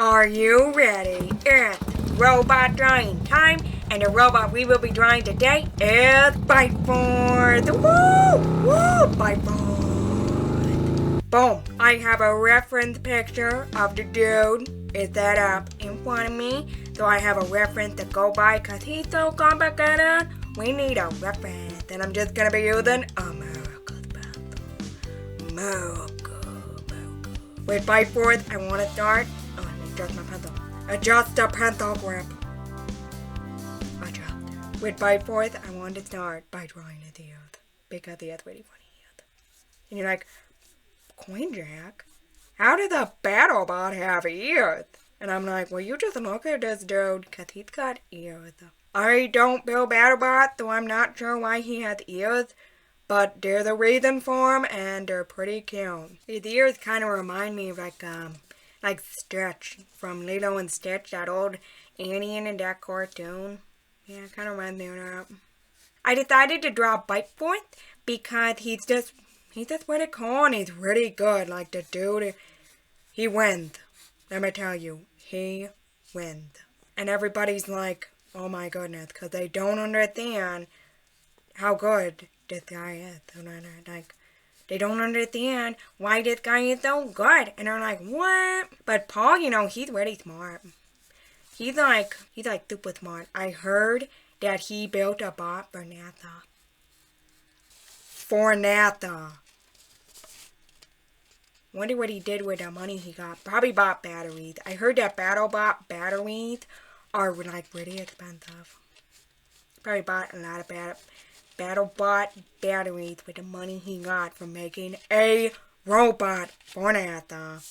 Are you ready? It's robot drawing time, and the robot we will be drawing today is Biteforce. Woo! Woo! Biteforce. Boom! I have a reference picture of the dude. Is that up in front of me? So I have a reference to go by because he's so complicated. We need a reference, and I'm just gonna be using America's pencil. America. With Biteforce, I want to start. Adjust my pencil. Adjust the pencil grip. Adjust. With Biteforce, I want to start by drawing at the earth. Because the earth really funny earth. And you're like, Coin Jack? How did the Battlebot have ears? And I'm like, well, you just look at this dude, because he's got ears. I don't build Battlebots, so I'm not sure why he has ears. But there's a reason for them, and they're pretty cute. His ears kind of remind me of like Stitch from Lilo and Stitch, that old Annie in that cartoon. Yeah, kind of reminds me of that. I decided to draw Biteforce because he's just really cool and he's really good. Like the dude, he wins. Let me tell you, he wins. And everybody's like, oh my goodness, because they don't understand how good this guy is. Like, they don't understand why this guy is so good. And they're like, what? But Paul, he's really smart. He's like super smart. I heard that he built a bot for NASA. For NASA. Wonder what he did with the money he got. Probably bought batteries. I heard that Battlebot batteries are like really expensive. Probably bought a lot of Battlebot batteries with the money he got from making a robot for NASA.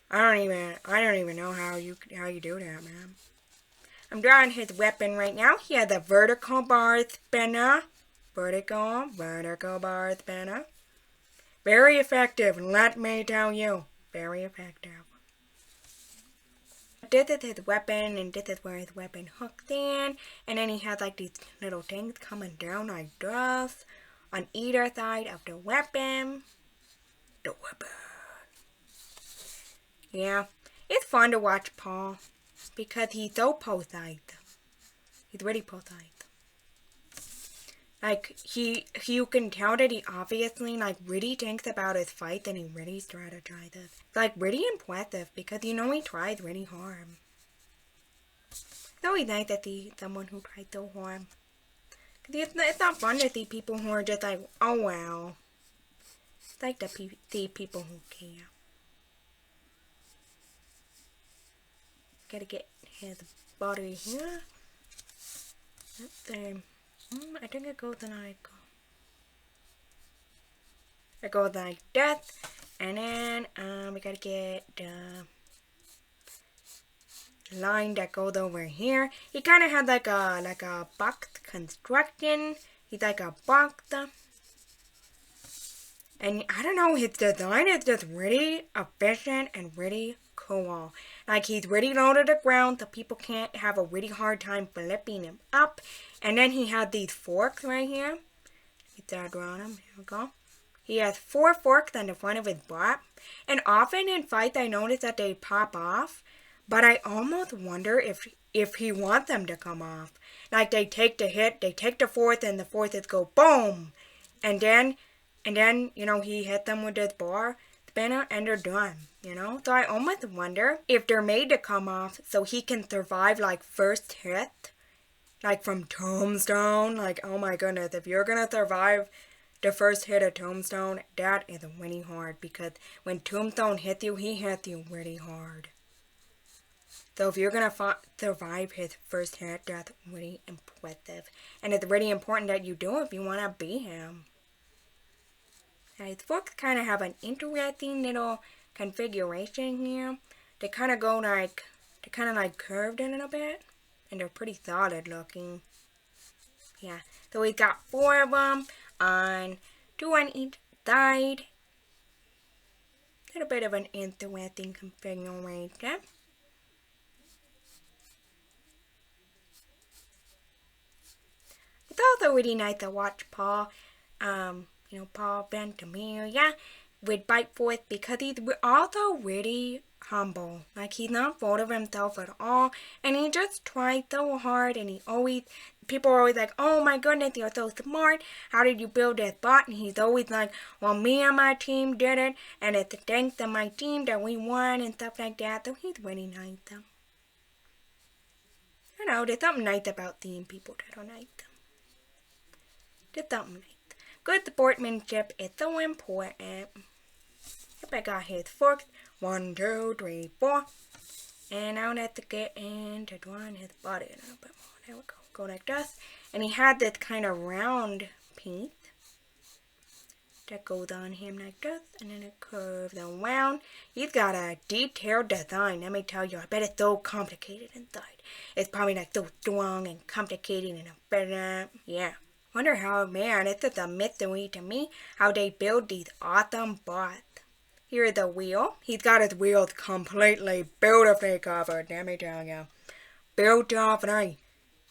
I don't even know how you do that, man. I'm drawing his weapon right now. He has a vertical bar spinner. Vertical bar spinner. Very effective, let me tell you. Very effective. This is his weapon, and this is where his weapon hooks in. And then he has like these little things coming down like this on either side of the weapon. The weapon. Yeah, it's fun to watch Paul because he's so precise. He's really precise. Like, you can tell that he obviously, like, really thinks about his fight and he really strategizes. It's, like, really impressive because, he tries really hard. It's always nice to see someone who tries so hard. Because it's not fun to see people who are just like, oh, well. It's like to see people who care. Gotta get his body here. Let's see. I think it goes like that, and then we gotta get the line that goes over here. He kind of has like a box construction. He's like a box, and I don't know. His design is just really efficient and really cool. Like, he's really low to the ground so people can't have a really hard time flipping him up. And then he has these forks right here. Get that around him. Here we go. He has 4 forks on the front of his butt. And often in fights I notice that they pop off. But I almost wonder if he wants them to come off. Like, they take the hit, they take the fourth, and the fourths go boom. And then, he hit them with this bar spinner and they're done, So I almost wonder if they're made to come off so he can survive, like, first hit. Like, from Tombstone. Like, oh my goodness, if you're gonna survive the first hit of Tombstone, that is really hard. Because when Tombstone hits you, he hits you really hard. So if you're gonna survive his first hit, that's really impressive. And it's really important that you do if you want to beat him. His forks kind of have an interesting little configuration here. They kind of go like, curved a little bit. And they're pretty solid looking. Yeah, so we got 4 of them on 2 on each side. A little bit of an interesting configuration. It's also really nice to watch Paul. Paul Ventimiglia with Biteforce because he's also really humble. Like, he's not full of himself at all. And he just tried so hard, and people are always like, oh my goodness, you're so smart. How did you build this bot? And he's always like, well, me and my team did it, and it's thanks to my team that we won and stuff like that. So he's really nice, though. I know, there's something nice about seeing people that are nice. Just something nice. Good sportsmanship is so important. Yep, I got his forks. 1, 2, 3, 4. And now let's get into drawing his body a little bit more. There we go. Go like this. And he had this kind of round piece that goes on him like this. And then it curves around. He's got a detailed design. Let me tell you, I bet it's so complicated inside. It's probably like so strong and complicated and better. Yeah. Wonder how, man, it's just a mystery to me how they build these awesome bots. Here's the wheel. He's got his wheels completely beautifully covered, let me tell you. Beautifully.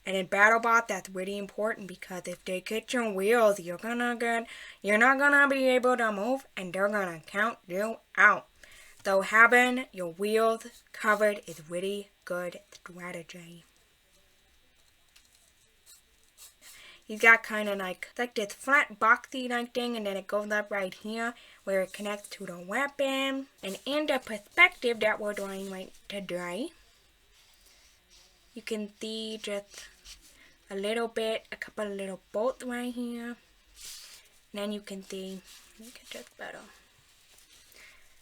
And in Battlebot, that's really important because if they get your wheels, you're not gonna be able to move, and they're gonna count you out. So having your wheels covered is really good strategy. He's got kind of like this flat boxy like thing, and then it goes up right here where it connects to the weapon. And in the perspective that we're drawing right today, you can see just a little bit, a couple of little bolts right here. And then you can see, make it just better.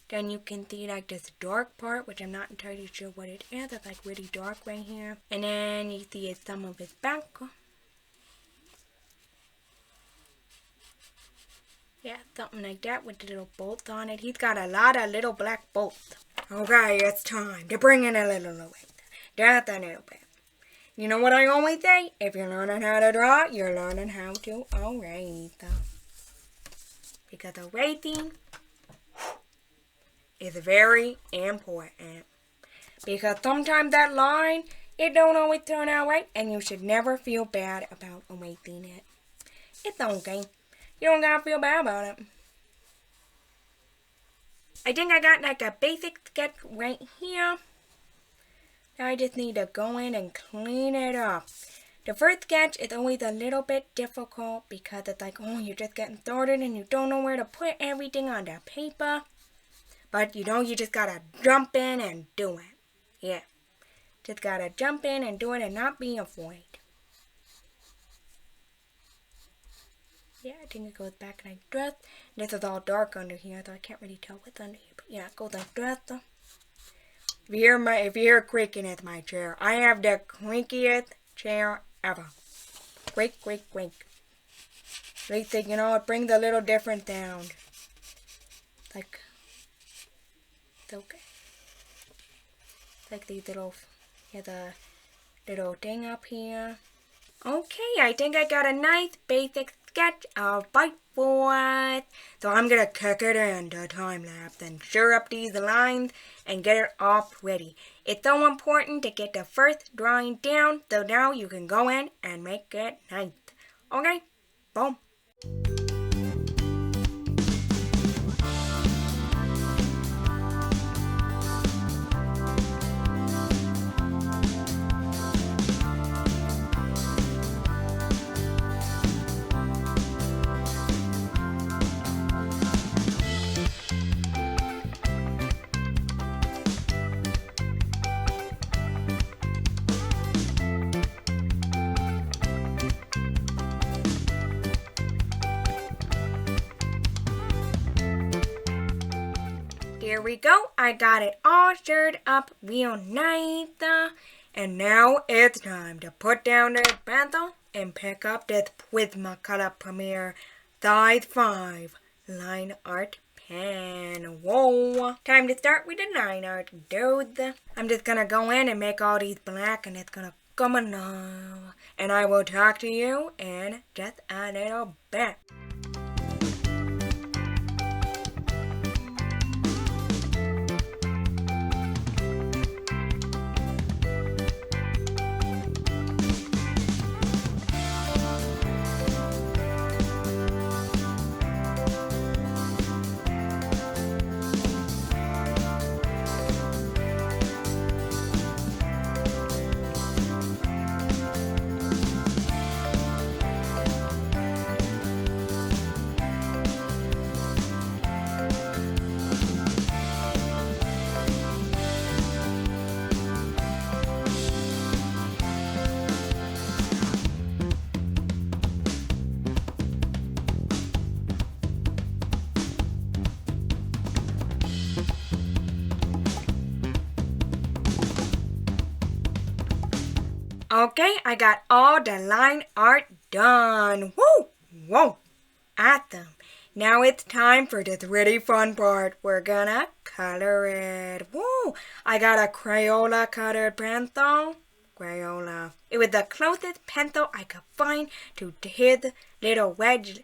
Then you can see like this dark part, which I'm not entirely sure what it is. It's like really dark right here. And then you see some of his back. Yeah, something like that with the little bolts on it. He's got a lot of little black bolts. Okay, it's time to bring in a little weight. Just a little bit. You know what I always say? If you're learning how to draw, you're learning how to erase. Because erasing is very important. Because sometimes that line, it don't always turn out right, and you should never feel bad about erasing it. It's okay. You don't gotta feel bad about it. I think I got like a basic sketch right here. Now I just need to go in and clean it up. The first sketch is always a little bit difficult because it's like, oh, you're just getting started and you don't know where to put everything on the paper. But you know, you just gotta jump in and do it. Yeah. Just gotta jump in and do it and not be afraid. Yeah, I think it goes back like this. This is all dark under here, so I can't really tell what's under here. But yeah, it goes like this. If you hear creaking, it's my chair. I have the creakiest chair ever. Creak, creak, creak. At least, you know, it brings a little different sound. Like, it's okay. Like these little, here's a little thing up here. Okay, I think I got a nice basic sketch of Biteforce. So I'm gonna kick it into time lapse and sure up these lines and get it all pretty. It's so important to get the first drawing down, so now you can go in and make it nice. Okay, boom. Here we go. I got it all stirred up real nice. And now it's time to put down this pencil and pick up this Prismacolor Premier size 5 line art pen. Whoa. Time to start with the line art, dudes. I'm just gonna go in and make all these black, and it's gonna come along. And I will talk to you in just a little bit. Okay, I got all the line art done. Woo! Whoa! Awesome. Now it's time for this really fun part. We're gonna color it. Woo! I got a Crayola colored pencil. Crayola. It was the closest pencil I could find to his little wedge.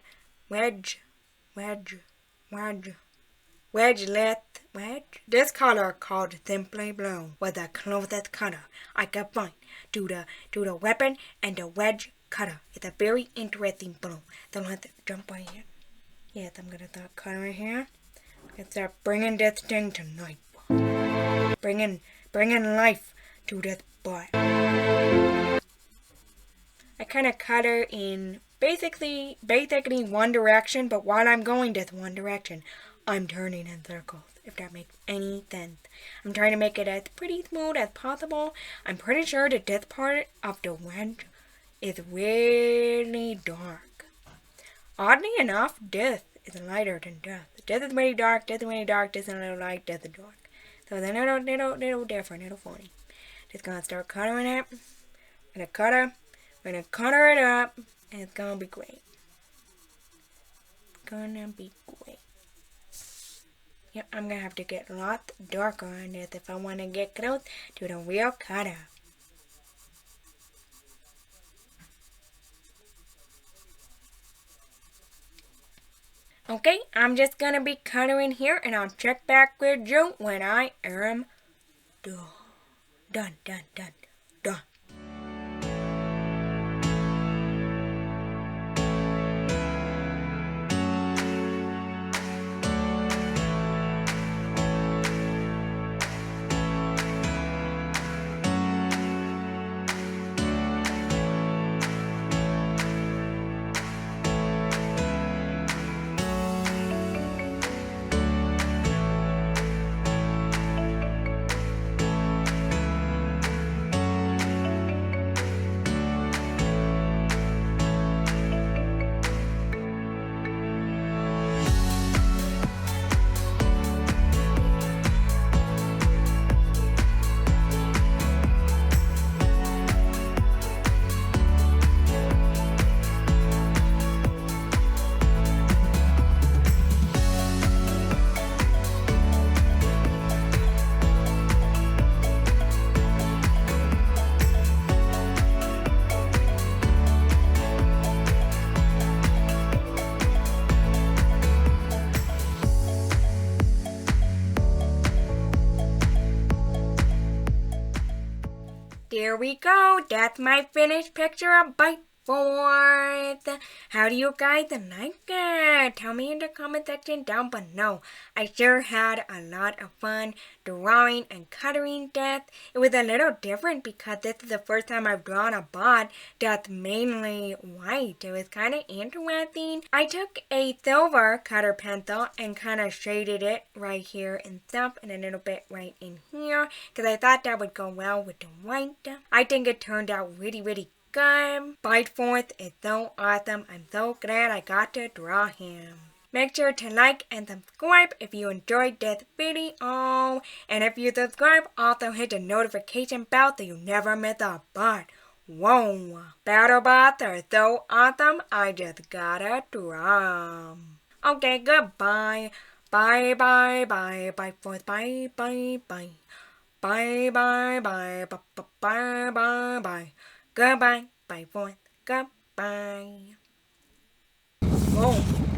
This color called Simply Blue was the closest color I could find to the weapon and the wedge cutter. It's a very interesting blue. So let's jump right here. Yes, I'm gonna start coloring here. Let's start bringing this thing to life. Bringing life to this boy. I kind of color in basically one direction, but while I'm going this one direction, I'm turning in circles, if that makes any sense. I'm trying to make it as pretty smooth as possible. I'm pretty sure that this part of the wedge is really dark. Oddly enough, this is lighter than this. This is really dark, this is really dark, this is a little light, this is dark. So they're little different, little funny. Just gonna start coloring it. We're gonna color it up, and it's gonna be great. Gonna be great. Yep, I'm gonna have to get lots darker on this if I want to get close to the real color. Okay, I'm just gonna be coloring here, and I'll check back with you when I am done. Done. There we go. That's my finished picture of Biteforce. How do you guys like it? Tell me in the comment section down below. I sure had a lot of fun drawing and coloring this. It was a little different because this is the first time I've drawn a bot that's mainly white. It was kind of interesting. I took a silver color pencil and kind of shaded it right here and stuff, and a little bit right in here because I thought that would go well with the white. I think it turned out really good. Biteforce is so awesome. I'm so glad I got to draw him. Make sure to like and subscribe if you enjoyed this video. And if you subscribe, also hit the notification bell so you never miss a bot. Whoa, Battlebots are so awesome, I just gotta draw 'em. Okay, goodbye. Bye, Biteforce, bye. Bye. Goodbye, Biteforce, goodbye. Whoa.